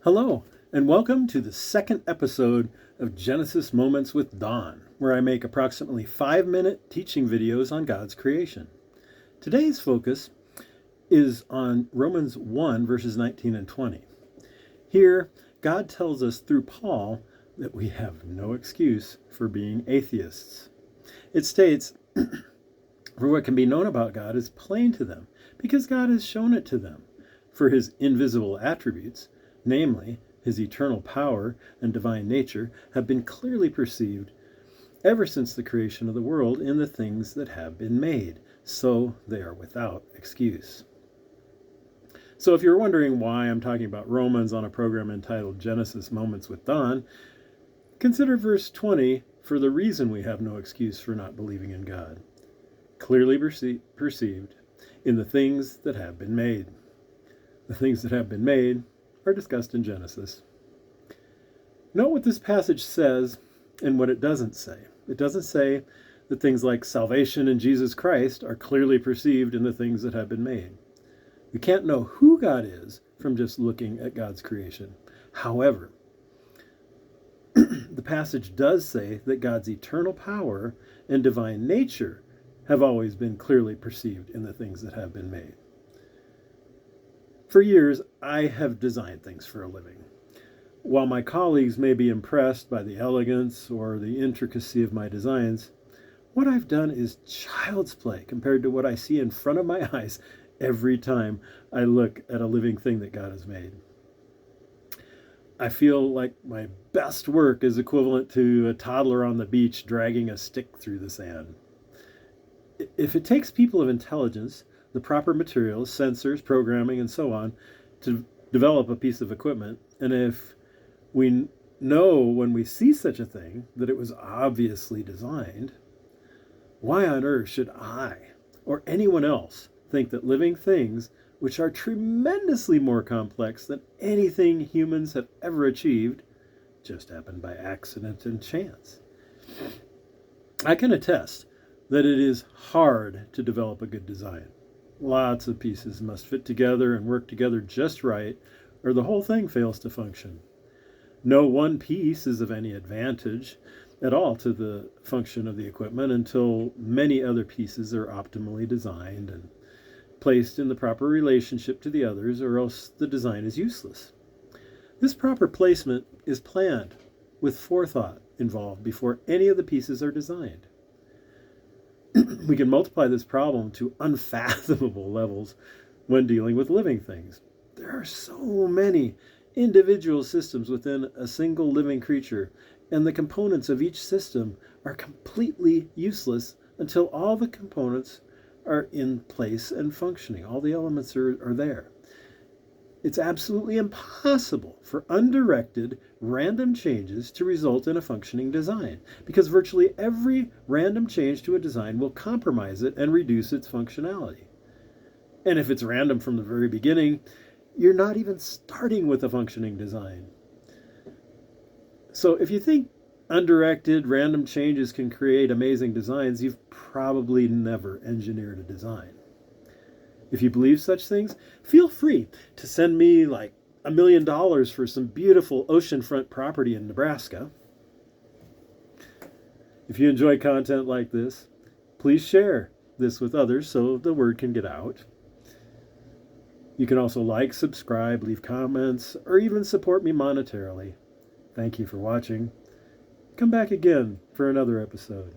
Hello, and welcome to the second episode of Genesis Moments with Don, where I make approximately 5-minute teaching videos on God's creation. Today's focus is on Romans 1, verses 19 and 20. Here, God tells us through Paul that we have no excuse for being atheists. It states, "For what can be known about God is plain to them, because God has shown it to them. For his invisible attributes, namely his eternal power and divine nature, have been clearly perceived ever since the creation of the world in the things that have been made, so they are without excuse." So if you're wondering why I'm talking about Romans on a program entitled Genesis Moments with Don, consider verse 20 for the reason we have no excuse for not believing in God. Clearly perceived in the things that have been made. The things that have been made are discussed in Genesis. Note what this passage says and what it doesn't say. It doesn't say that things like salvation in Jesus Christ are clearly perceived in the things that have been made. We can't know who God is from just looking at God's creation. However, the passage does say that God's eternal power and divine nature have always been clearly perceived in the things that have been made. For years, I have designed things for a living. While my colleagues may be impressed by the elegance or the intricacy of my designs, what I've done is child's play compared to what I see in front of my eyes every time I look at a living thing that God has made. I feel like my best work is equivalent to a toddler on the beach dragging a stick through the sand. If it takes people of intelligence, the proper materials, sensors, programming, and so on, to develop a piece of equipment, and if we know when we see such a thing that it was obviously designed, why on earth should I or anyone else think that living things, which are tremendously more complex than anything humans have ever achieved, just happened by accident and chance? I can attest that it is hard to develop a good design. Lots of pieces must fit together and work together just right, or the whole thing fails to function. No one piece is of any advantage at all to the function of the equipment until many other pieces are optimally designed and placed in the proper relationship to the others, or else the design is useless. This proper placement is planned with forethought involved before any of the pieces are designed. We can multiply this problem to unfathomable levels when dealing with living things. There are so many individual systems within a single living creature, and the components of each system are completely useless until all the components are in place and functioning. All the elements are there. It's absolutely impossible for undirected, random changes to result in a functioning design, because virtually every random change to a design will compromise it and reduce its functionality. And if it's random from the very beginning, you're not even starting with a functioning design. So if you think undirected, random changes can create amazing designs, you've probably never engineered a design. If you believe such things, feel free to send me like $1 million for some beautiful oceanfront property in Nebraska. If you enjoy content like this, please share this with others so the word can get out. You can also like, subscribe, leave comments, or even support me monetarily. Thank you for watching. Come back again for another episode.